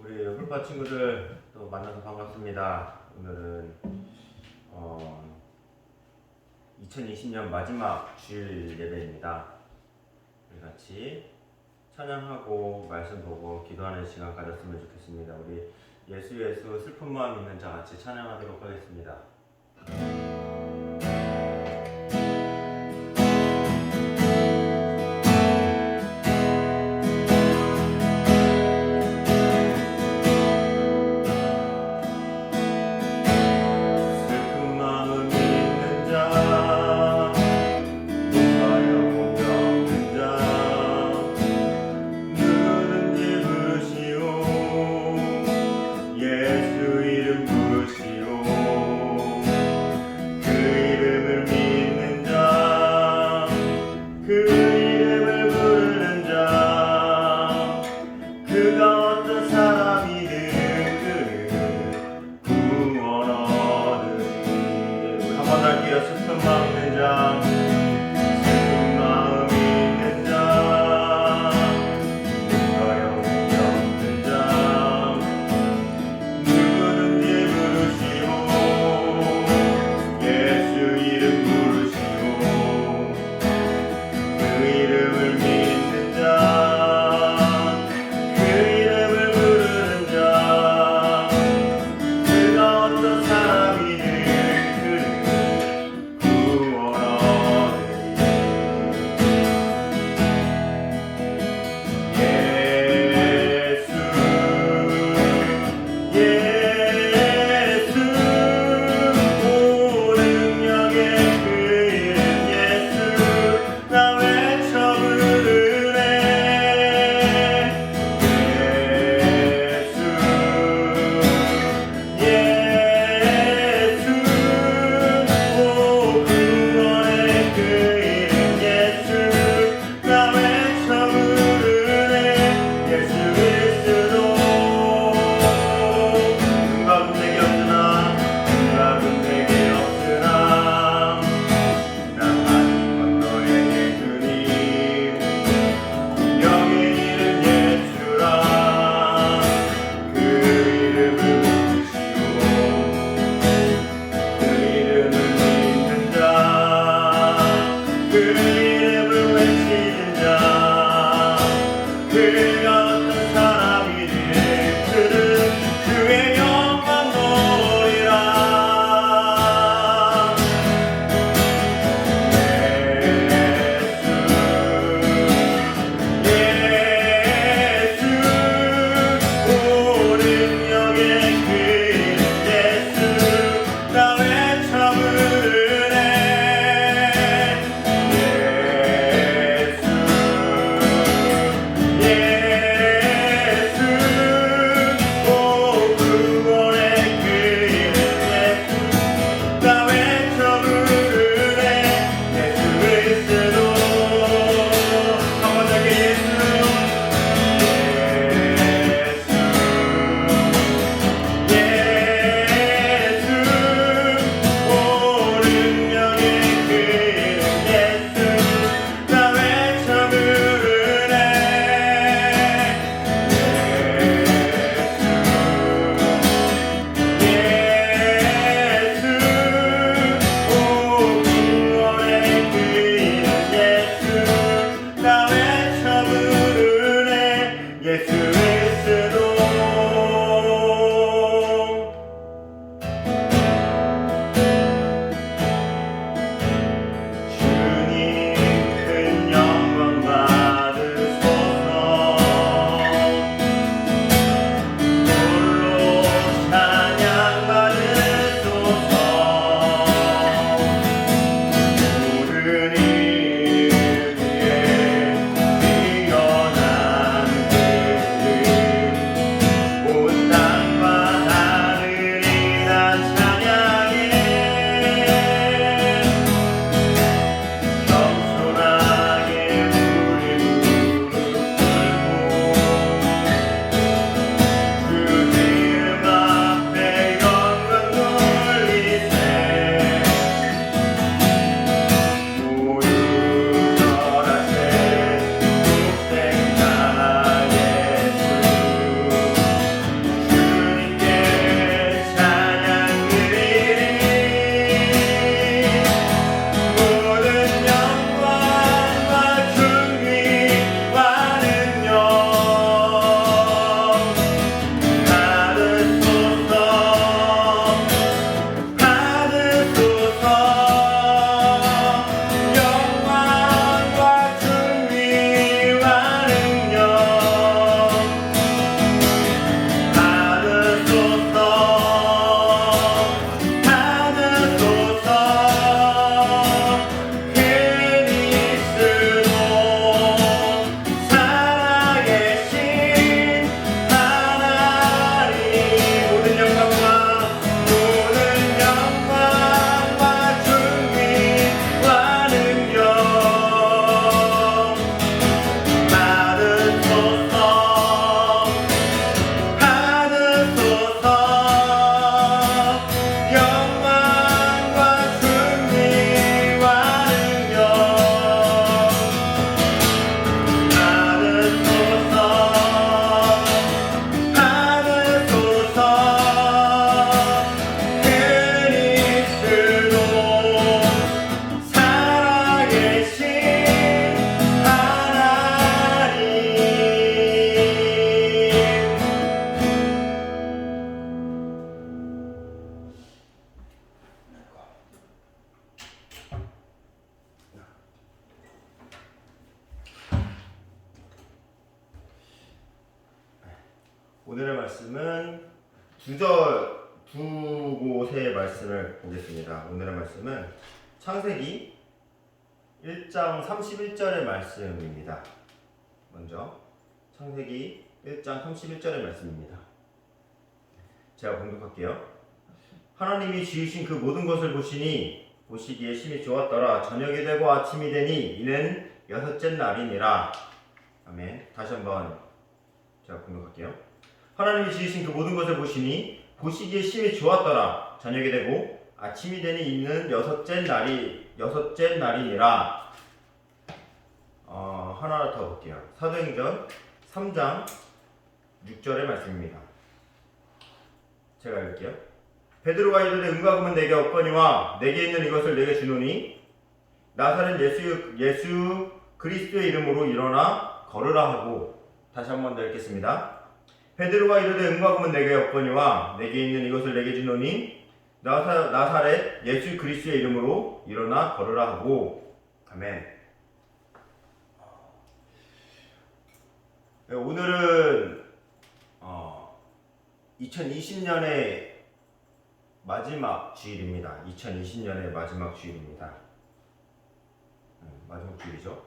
우리 훌파 친구들 또 만나서 반갑습니다. 오늘은 2020년 마지막 주일 예배입니다. 우리 같이 찬양하고 말씀 보고 기도하는 시간 가졌으면 좋겠습니다. 우리 예수 슬픈 마음 있는 자 같이 찬양하도록 하겠습니다. 오늘의 말씀은 두 곳의 말씀을 보겠습니다. 오늘의 말씀은 창세기 1장 31절의 말씀입니다. 먼저 창세기 1장 31절의 말씀입니다. 제가 공독할게요. 하나님이 지으신 그 모든 것을 보시기에 심히 좋았더라. 저녁이 되고 아침이 되니 이는 여섯째 날이니라. 아멘. 다시 한번 제가 공독할게요. 하나님이 지으신 그 모든 것을 보시기에 심히 좋았더라. 저녁이 되고 아침이 되니 이는 여섯째 날이니라. 하나 더 볼게요. 사도행전 3장 6절의 말씀입니다. 제가 읽을게요. 베드로가 이르되 은과 금은 내게 없거니와 내게 있는 이것을 내게 주노니 나사렛 예수 그리스도의 이름으로 일어나 걸으라 하고. 다시 한번 더 읽겠습니다. 베드로가 이르되 은과 금은 내게 없거니와 내게 있는 이것을 내게 주노니 나사렛 예수 그리스도의 이름으로 일어나 걸으라 하고. 아멘. 오늘은 2020년의 마지막 주일입니다. 2020년의 마지막 주일입니다. 마지막 주일이죠.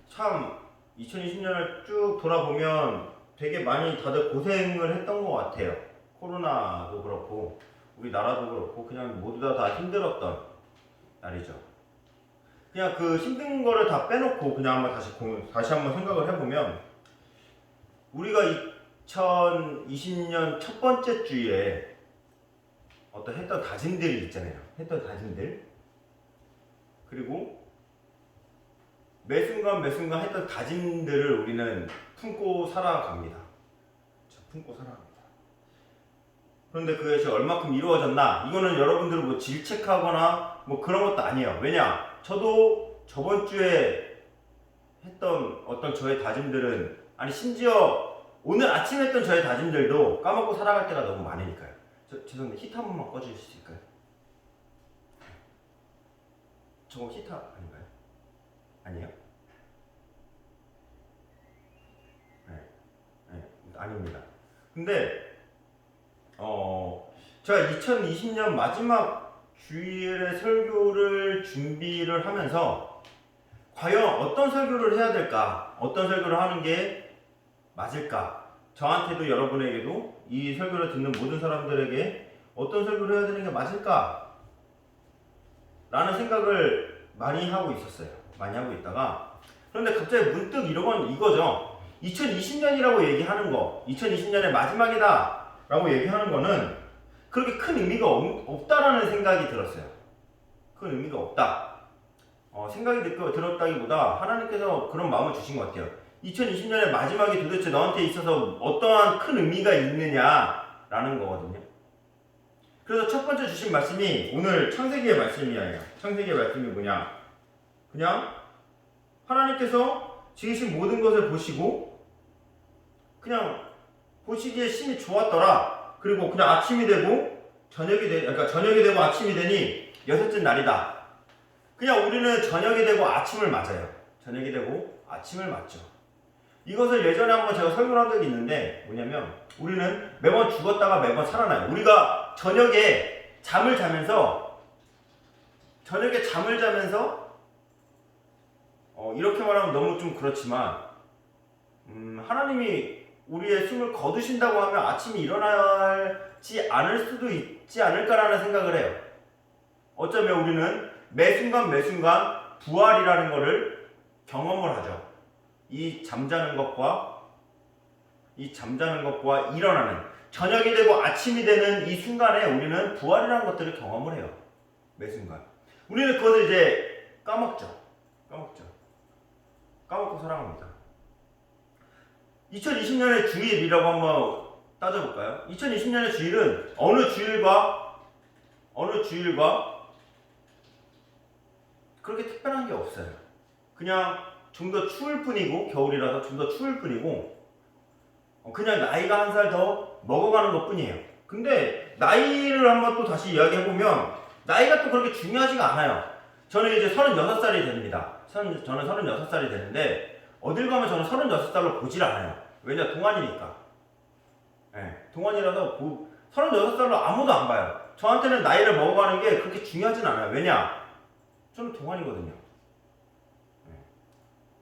참 2020년을 쭉 돌아보면 되게 많이 다들 고생을 했던 것 같아요. 코로나도 그렇고 우리나라도 그렇고 그냥 모두 다 힘들었던 날이죠. 그냥 그 힘든 거를 다 빼놓고 그냥 한번 다시 한번 생각을 해보면 우리가 2020년 첫 번째 주일에 어떤 했던 다짐들이 있잖아요. 했던 다짐들. 그리고 매 순간 했던 다짐들을 우리는 품고 살아갑니다. 품고 살아갑니다. 그런데 그것이 얼마큼 이루어졌나? 이거는 여러분들 뭐 질책하거나 뭐 그런 것도 아니에요. 왜냐? 저도 저번 주에 했던 어떤 저의 다짐들은, 아니 심지어 오늘 아침에 했던 저의 다짐들도 까먹고 살아갈 때가 너무 많으니까요. 죄송한데 히터 한 번만 꺼주실 수 있을까요? 저거 히터 아닌가요? 아니에요? 네, 아닙니다. 근데 제가 2020년 마지막 주일의 설교를 준비를 하면서 과연 어떤 설교를 해야 될까? 어떤 설교를 하는 게 맞을까? 저한테도 여러분에게도 이 설교를 듣는 모든 사람들에게 어떤 설교를 해야 되는 게 맞을까? 라는 생각을 많이 하고 있었어요. 많이 하고 있다가 그런데 갑자기 문득 이거죠. 2020년이라고 얘기하는 거, 2020년의 마지막이다 라고 얘기하는 거는 그렇게 큰 의미가 없다라는 생각이 들었어요. 큰 의미가 없다. 생각이 들었다기보다 하나님께서 그런 마음을 주신 것 같아요. 2020년의 마지막이 도대체 너한테 있어서 어떠한 큰 의미가 있느냐라는 거거든요. 그래서 첫 번째 주신 말씀이 오늘 창세기의 말씀이에요. 창세기의 말씀이 뭐냐? 그냥 하나님께서 지으신 모든 것을 보시고 그냥 보시기에 심히 좋았더라. 그리고 그냥 아침이 되고 저녁이 되고 아침이 되니 여섯째 날이다. 그냥 우리는 저녁이 되고 아침을 맞아요. 저녁이 되고 아침을 맞죠. 이것을 예전에 한번 제가 설교를 한 적이 있는데 뭐냐면 우리는 매번 죽었다가 매번 살아나요. 우리가 저녁에 잠을 자면서 이렇게 말하면 너무 좀 그렇지만 하나님이 우리의 숨을 거두신다고 하면 아침이 일어나지 않을 수도 있지 않을까라는 생각을 해요. 어쩌면 우리는 매 순간 부활이라는 것을 경험을 하죠. 이 잠자는 것과 일어나는, 저녁이 되고 아침이 되는 이 순간에 우리는 부활이라는 것들을 경험을 해요. 매 순간. 우리는 그것을 이제 까먹죠. 까먹고 살아갑니다. 2020년의 주일이라고 한번 따져볼까요? 2020년의 주일은 어느 주일과 그렇게 특별한 게 없어요. 그냥 좀 더 추울 뿐이고, 겨울이라서 좀 더 추울 뿐이고, 그냥 나이가 한 살 더 먹어가는 것 뿐이에요. 근데 나이를 한번 또 다시 이야기해보면 나이가 또 그렇게 중요하지가 않아요. 저는 이제 36살이 됩니다. 저는 36살이 되는데 어딜 가면 저는 36살로 보질 않아요. 왜냐? 동안이니까. 동안이라서 36살로 아무도 안 봐요. 저한테는 나이를 먹어가는 게 그렇게 중요하진 않아요. 왜냐? 저는 동안이거든요.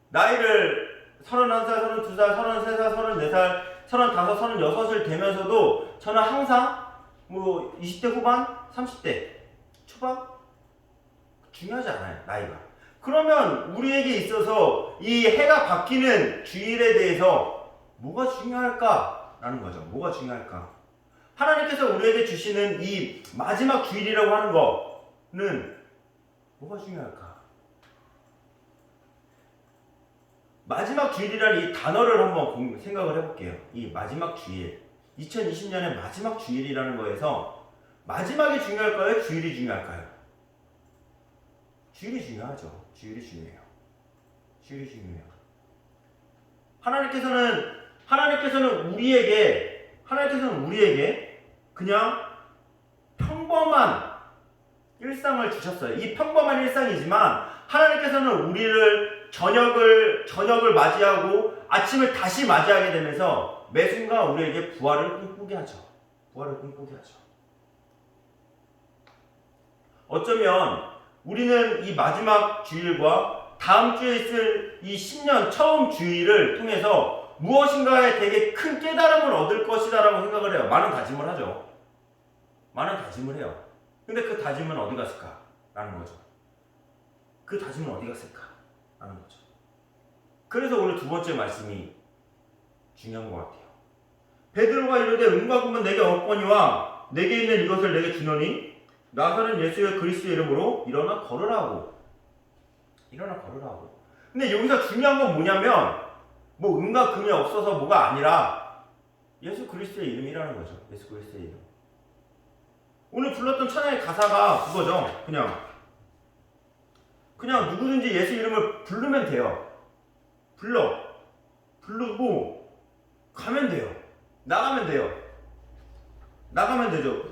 나이를 31살, 32살, 33살, 34살, 35, 36을 되면서도 저는 항상 20대 후반, 30대 초반? 중요하지 않아요. 나이가. 그러면 우리에게 있어서 이 해가 바뀌는 주일에 대해서 뭐가 중요할까라는 거죠. 뭐가 중요할까? 하나님께서 우리에게 주시는 이 마지막 주일이라고 하는 거는 뭐가 중요할까? 마지막 주일이라는 이 단어를 한번 생각을 해볼게요. 이 마지막 주일. 2020년의 마지막 주일이라는 거에서 마지막이 중요할까요? 주일이 중요할까요? 주일이 중요하죠. 주일이 중요해요. 주일이 중요해요. 하나님께서는 우리에게 그냥 평범한 일상을 주셨어요. 이 평범한 일상이지만 하나님께서는 우리를 저녁을 맞이하고 아침을 다시 맞이하게 되면서 매 순간 우리에게 부활을 꿈꾸게 하죠. 어쩌면 우리는 이 마지막 주일과 다음 주에 있을 이 신년 처음 주일을 통해서 무엇인가에 되게 큰 깨달음을 얻을 것이다라고 생각을 해요. 많은 다짐을 하죠. 많은 다짐을 해요. 근데 그 다짐은 어디 갔을까? 라는 거죠. 그 다짐은 어디 갔을까? 라는 거죠. 그래서 오늘 두 번째 말씀이 중요한 것 같아요. 베드로가 이르되 은과 금은 내게 없거니와 내게 있는 이것을 내게 주노니 나사는 예수의 그리스도의 이름으로 일어나 걸으라고. 근데 여기서 중요한 건 뭐냐면 은과 금이 없어서 뭐가 아니라 예수 그리스도의 이름이라는 거죠. 예수 그리스도의 이름. 오늘 불렀던 찬양의 가사가 그거죠. 그냥 누구든지 예수 이름을 부르면 돼요. 부르고 가면 돼요. 나가면 되죠.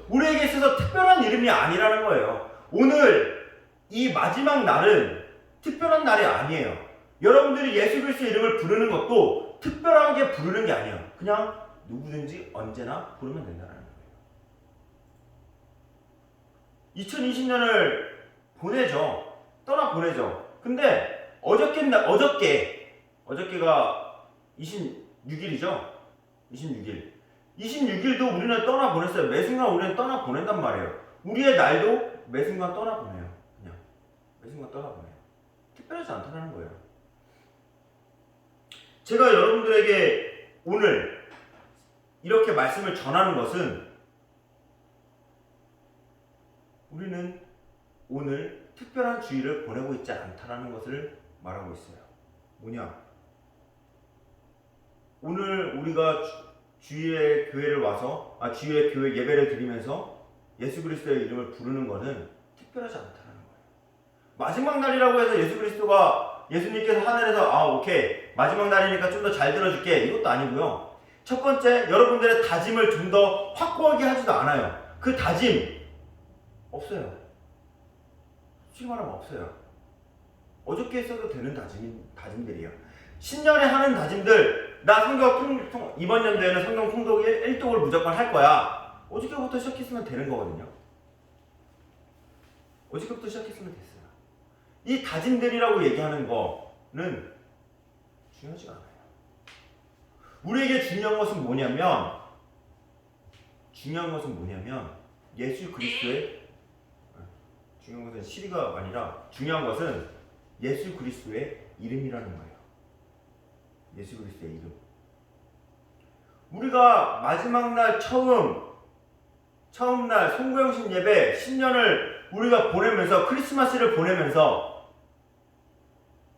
우리에게 있어서 특별한 이름이 아니라는 거예요. 오늘 이 마지막 날은 특별한 날이 아니에요. 여러분들이 예수 그리스도의 이름을 부르는 것도 특별하게 부르는 게 아니에요. 그냥 누구든지 언제나 부르면 된다는 거예요. 2020년을 떠나보내죠. 근데 어저께가 26일이죠. 26일도 우리는 떠나보냈어요. 매 순간 우리는 떠나보낸단 말이에요. 우리의 날도 매 순간 떠나보내요. 그냥 매 순간 떠나보내요. 특별하지 않다는 거예요. 제가 여러분들에게 오늘 이렇게 말씀을 전하는 것은 우리는 오늘 특별한 주일을 보내고 있지 않다는 것을 말하고 있어요. 뭐냐? 오늘 우리가 주일에 교회를 와서 주일에 교회 예배를 드리면서 예수 그리스도의 이름을 부르는 것은 특별하지 않다는 거예요. 마지막 날이라고 해서 예수님께서 하늘에서 오케이 마지막 날이니까 좀 더 잘 들어줄게 이것도 아니고요. 첫 번째 여러분들의 다짐을 좀 더 확고하게 하지도 않아요. 그 다짐 없어요. 솔직히 말하면 없어요. 어저께 했어도 되는 다짐들이에요. 신년에 하는 다짐들, 나 이번 연도에는 성경 통독 1독을 무조건 할 거야. 어저께부터 시작했으면 되는 거거든요. 어저께부터 시작했으면 됐어요. 이 다짐들이라고 얘기하는 거는 중요하지 않아요. 우리에게 중요한 것은 뭐냐면 예수 그리스도의 중요한 것은 시리가 아니라 중요한 것은 예수 그리스도의 이름이라는 거예요. 예수 그리스도의 이름. 우리가 마지막 날 처음 날 송구영신 예배 신년을 우리가 보내면서 크리스마스를 보내면서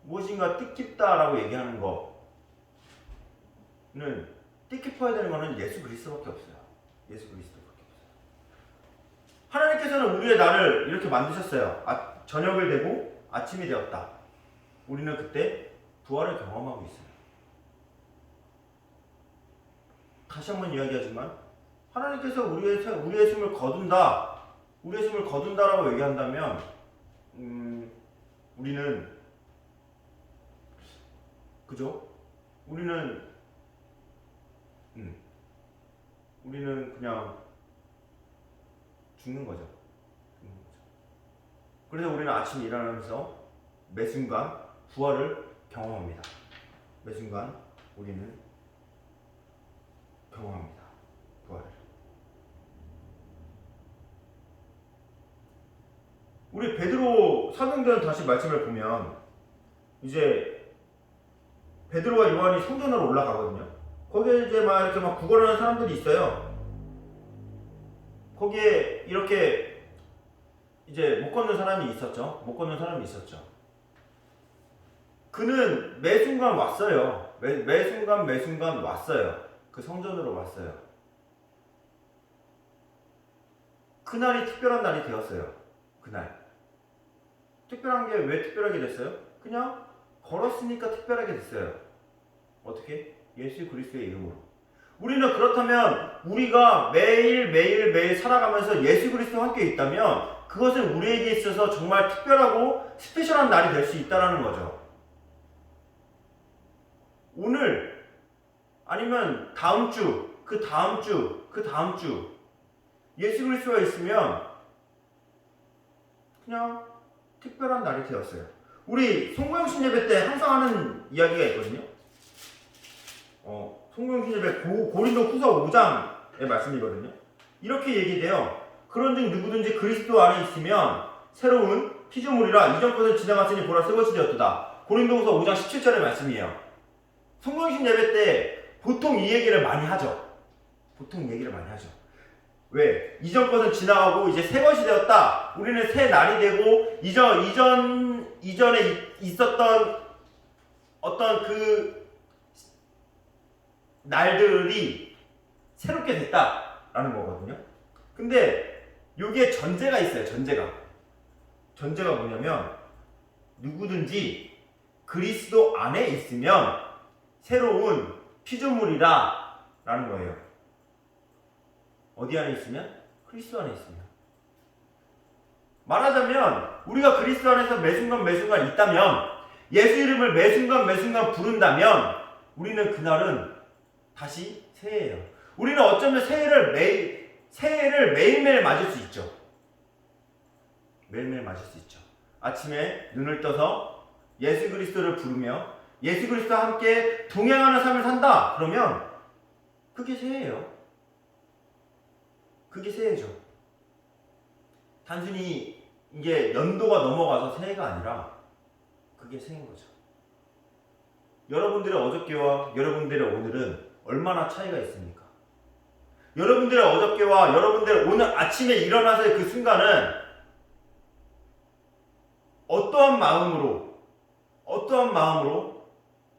무엇인가 뜻깊다라고 얘기하는 거는 뜻깊어야 되는 거는 예수 그리스도밖에 없어요. 예수 그리스도밖에 없어요. 하나님께서는 우리의 날을 이렇게 만드셨어요. 저녁을 되고 아침이 되었다. 우리는 그때 부활을 경험하고 있어요. 다시 한번 이야기하지만 하나님께서 우리의 숨을 거둔다라고 얘기한다면 우리는 우리는 그냥 죽는 거죠. 그래서 우리는 아침에 일어나면서 매 순간 부활을 경험합니다. 매 순간 우리는 경험합니다. 부활을. 우리 베드로 사도행전 다시 말씀을 보면 이제 베드로와 요한이 성전으로 올라가거든요. 거기에 이제 막 이렇게 막 구걸하는 사람들이 있어요. 거기에 이렇게 이제 못 걷는 사람이 있었죠. 못 걷는 사람이 있었죠. 그는 매 순간 왔어요. 매 순간 왔어요. 그 성전으로 왔어요. 그날이 특별한 날이 되었어요. 그날. 특별한 게 왜 특별하게 됐어요? 그냥 걸었으니까 특별하게 됐어요. 어떻게? 예수 그리스도의 이름으로. 우리는 그렇다면 우리가 매일 살아가면서 예수 그리스도와 함께 있다면 그것은 우리에게 있어서 정말 특별하고 스페셜한 날이 될 수 있다는 거죠. 오늘 아니면 다음 주, 그 다음 주 예수 그리스도가 있으면 그냥 특별한 날이 되었어요. 우리 송구영신 예배 때 항상 하는 이야기가 있거든요. 송구영신 예배 고린도 후서 5장의 말씀이거든요. 이렇게 얘기돼요. 그런즉 누구든지 그리스도 안에 있으면 새로운 피조물이라 이전 것은 지나갔으니 보라 새 것이 되었도다. 고린도 후서 5장 17절의 말씀이에요. 송구영신 예배 때 보통 이 얘기를 많이 하죠. 왜? 이전 것은 지나가고 이제 새 것이 되었다. 우리는 새 날이 되고 이전에 있었던 어떤 그 날들이 새롭게 됐다라는 거거든요. 근데 여기에 전제가 있어요. 전제가 뭐냐면 누구든지 그리스도 안에 있으면 새로운 피조물이라 라는 거예요. 어디 안에 있으면? 그리스도 안에 있으면. 말하자면 우리가 그리스도 안에서 매 순간 있다면, 예수 이름을 매 순간 부른다면 우리는 그날은 다시 새해예요. 우리는 어쩌면 새해를 매일매일 맞을 수 있죠. 매일매일 맞을 수 있죠. 아침에 눈을 떠서 예수 그리스도를 부르며 예수 그리스도와 함께 동행하는 삶을 산다. 그러면 그게 새해예요. 그게 새해죠. 단순히 이게 연도가 넘어가서 새해가 아니라 그게 새해인 거죠. 여러분들의 어저께와 여러분들의 오늘은 얼마나 차이가 있습니까? 여러분들의 어저께와 여러분들의 오늘 아침에 일어나서의 그 순간은 어떠한 마음으로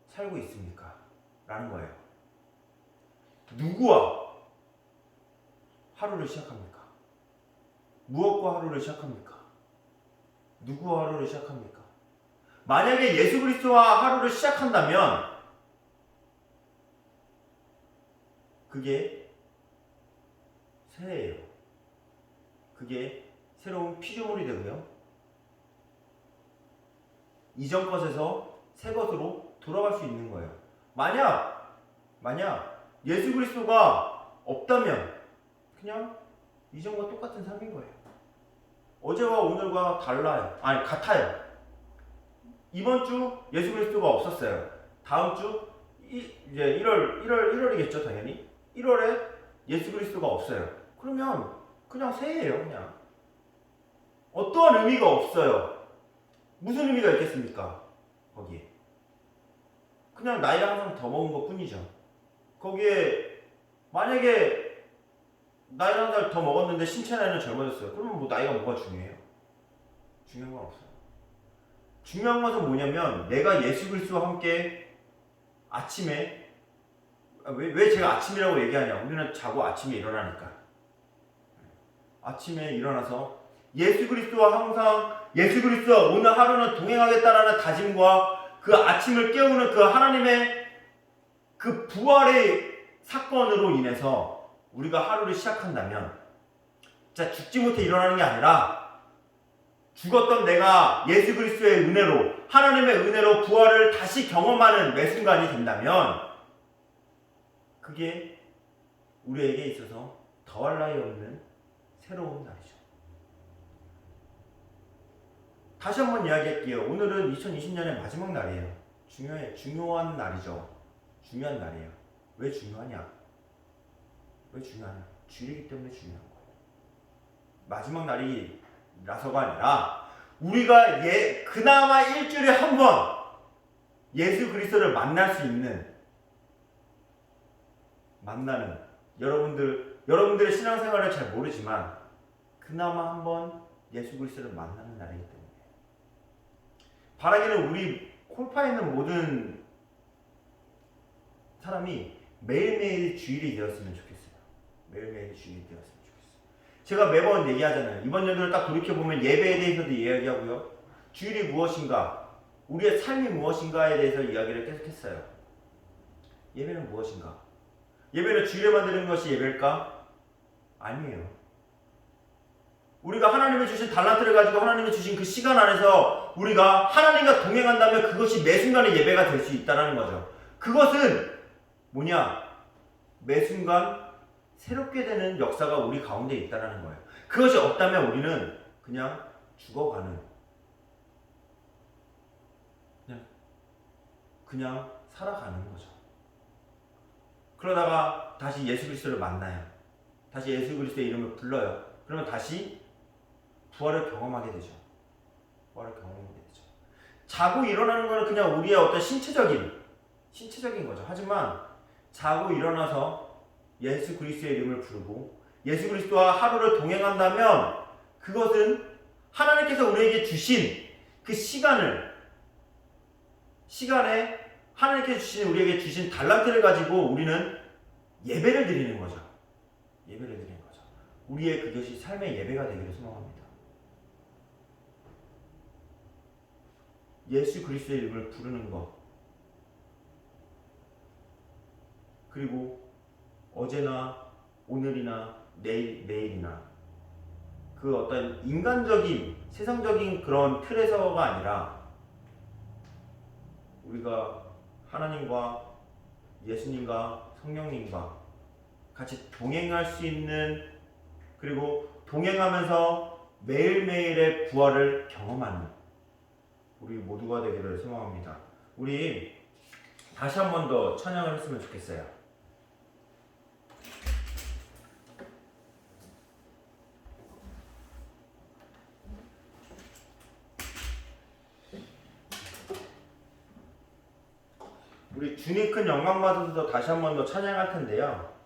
살고 있습니까? 라는 거예요. 누구와 하루를 시작합니까? 무엇과 하루를 시작합니까? 누구와 하루를 시작합니까? 만약에 예수 그리스도와 하루를 시작한다면 그게 새해예요. 그게 새로운 피조물이 되고요. 이전 것에서 새 것으로 돌아갈 수 있는 거예요. 만약 예수 그리스도가 없다면 그냥 이전과 똑같은 삶인 거예요. 어제와 오늘과 같아요. 이번 주 예수 그리스도가 없었어요. 다음 주 이제 1월이겠죠, 당연히. 1월에 예수 그리스도가 없어요. 그러면 그냥 새해예요, 그냥. 어떠한 의미가 없어요. 무슨 의미가 있겠습니까? 거기에. 그냥 나이가 항상 더 먹은 것 뿐이죠. 거기에 만약에 나이를 한 살 더 먹었는데 신체 나이는 젊어졌어요. 그러면 뭐 나이가 뭐가 중요해요? 중요한 건 없어요. 중요한 것은 뭐냐면 내가 예수 그리스도와 함께 아침에 왜 제가 아침이라고 얘기하냐? 우리는 자고 아침에 일어나니까. 아침에 일어나서 예수 그리스도와 오늘 하루는 동행하겠다라는 다짐과 그 아침을 깨우는 그 하나님의 그 부활의 사건으로 인해서 우리가 하루를 시작한다면 진짜 죽지 못해 일어나는 게 아니라 죽었던 내가 예수 그리스도의 은혜로 하나님의 은혜로 부활을 다시 경험하는 매 순간이 된다면 그게 우리에게 있어서 더할 나위 없는 새로운 날이죠. 다시 한번 이야기할게요. 오늘은 2020년의 마지막 날이에요. 중요한 날이죠. 중요한 날이에요. 왜 중요하냐? 왜 중요하냐? 주일이기 때문에 중요한 거예요. 마지막 날이라서가 아니라 우리가 그나마 일주일에 한 번 예수 그리스도를 만날 수 있는, 만나는, 여러분들의 신앙생활을 잘 모르지만 그나마 한 번 예수 그리스도를 만나는 날이기 때문에 바라기는 우리 콜파에 있는 모든 사람이 매일매일 주일이 되었으면 좋겠어요. 매일매일 주일이 되었으면 좋겠어요. 제가 매번 얘기하잖아요. 이번 연도를 딱 돌이켜보면 예배에 대해서도 이야기하고요. 주일이 무엇인가, 우리의 삶이 무엇인가에 대해서 이야기를 계속했어요. 예배는 무엇인가? 예배는 주일에만 드리는 것이 예배일까? 아니에요. 우리가 하나님이 주신 달란트를 가지고 하나님이 주신 그 시간 안에서 우리가 하나님과 동행한다면 그것이 매 순간의 예배가 될 수 있다는 거죠. 그것은 뭐냐? 매 순간 새롭게 되는 역사가 우리 가운데 있다는 거예요. 그것이 없다면 우리는 그냥 죽어가는, 그냥 살아가는 거죠. 그러다가 다시 예수 그리스도를 만나요. 다시 예수 그리스도의 이름을 불러요. 그러면 다시 부활을 경험하게 되죠. 부활을 경험하게 되죠. 자고 일어나는 것은 그냥 우리의 어떤 신체적인 거죠. 하지만 자고 일어나서 예수 그리스도의 이름을 부르고 예수 그리스도와 하루를 동행한다면 그것은 하나님께서 우리에게 주신 그 시간에 하나님께서 우리에게 주신 달란트를 가지고 우리는 예배를 드리는 거죠. 예배를 드리는 거죠. 우리의 그것이 삶의 예배가 되기를 소망합니다. 예수 그리스도의 이름을 부르는 것, 그리고 어제나 오늘이나 내일이나 그 어떤 인간적인 세상적인 그런 틀에서가 아니라 우리가 하나님과 예수님과 성령님과 같이 동행할 수 있는, 그리고 동행하면서 매일매일의 부활을 경험하는 우리 모두가 되기를 소망합니다. 우리 다시 한 번 더 찬양을 했으면 좋겠어요. 우리 주님 큰 영광 받으셔서 다시 한 번 더 찬양할 텐데요.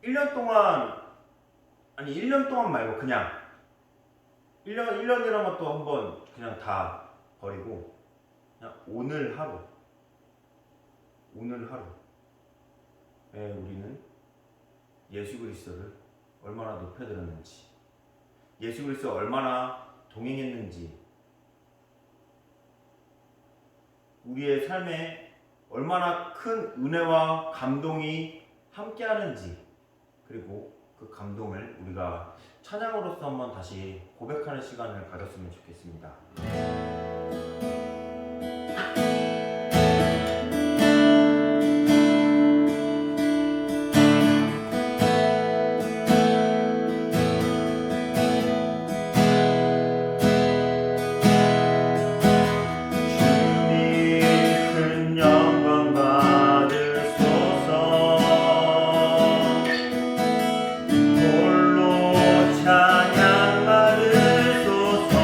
1년 동안, 아니 1년 동안 말고 그냥 1년이란 것도 한번 그냥 다 버리고 그냥 오늘 하루에 우리는 예수 그리스도를 얼마나 높여드렸는지, 예수 그리스도 얼마나 동행했는지, 우리의 삶에 얼마나 큰 은혜와 감동이 함께하는지, 그리고 그 감동을 우리가 찬양으로서 한번 다시 고백하는 시간을 가졌으면 좋겠습니다. 찬양 받으소서.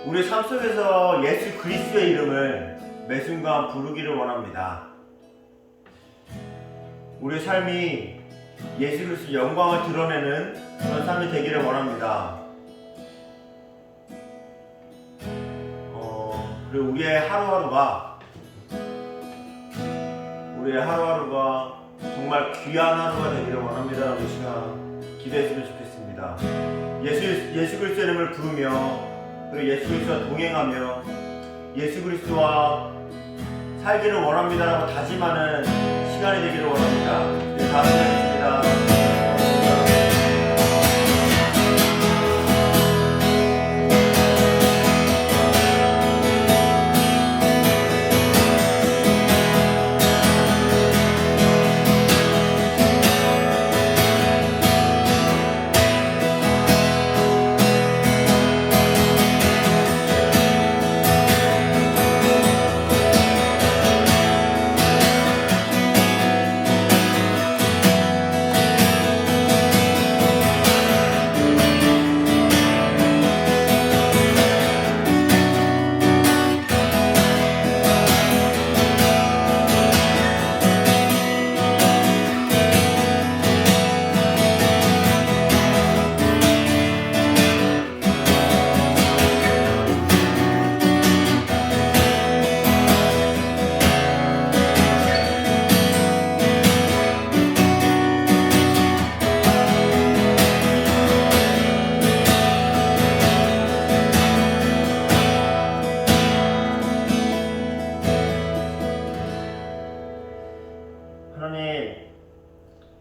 우리 삶 속에서 예수 그리스도의 이름을 매 순간 부르기를 원합니다. 우리의 삶이 예수 그리스도의 영광을 드러내는 그런 삶이 되기를 원합니다. 그리고 우리의 하루하루가 정말 귀한 하루가 되기를 원합니다. 우리 시간 기도했으면 좋겠습니다. 예수 그리스도의 이름을 부르며 그리고 예수 그리스도와 동행하며 예수 그리스도와 살기를 원합니다라고 다짐하는 시간이 되기를 원합니다. 네, 다음 시간입니다.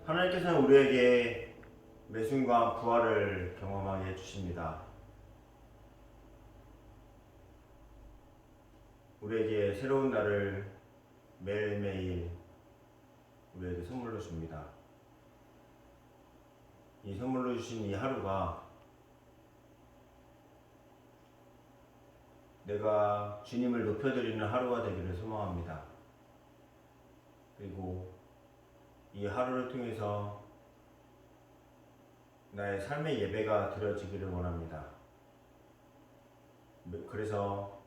하나님께서는 우리에게 매 순간 부활을 경험하게 해주십니다. 우리에게 새로운 날을 매일매일 우리에게 선물로 줍니다. 이 선물로 주신 이 하루가 내가 주님을 높여드리는 하루가 되기를 소망합니다. 그리고 이 하루를 통해서 나의 삶의 예배가 드려지기를 원합니다. 그래서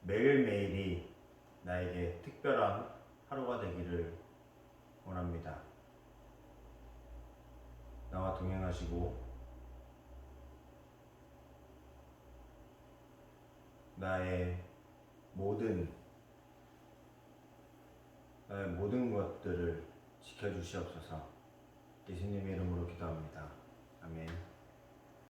매일매일이 나에게 특별한 하루가 되기를 원합니다. 나와 동행하시고 나의 모든 것들을 지켜주시옵소서. 예수님의 이름으로 기도합니다. 아멘.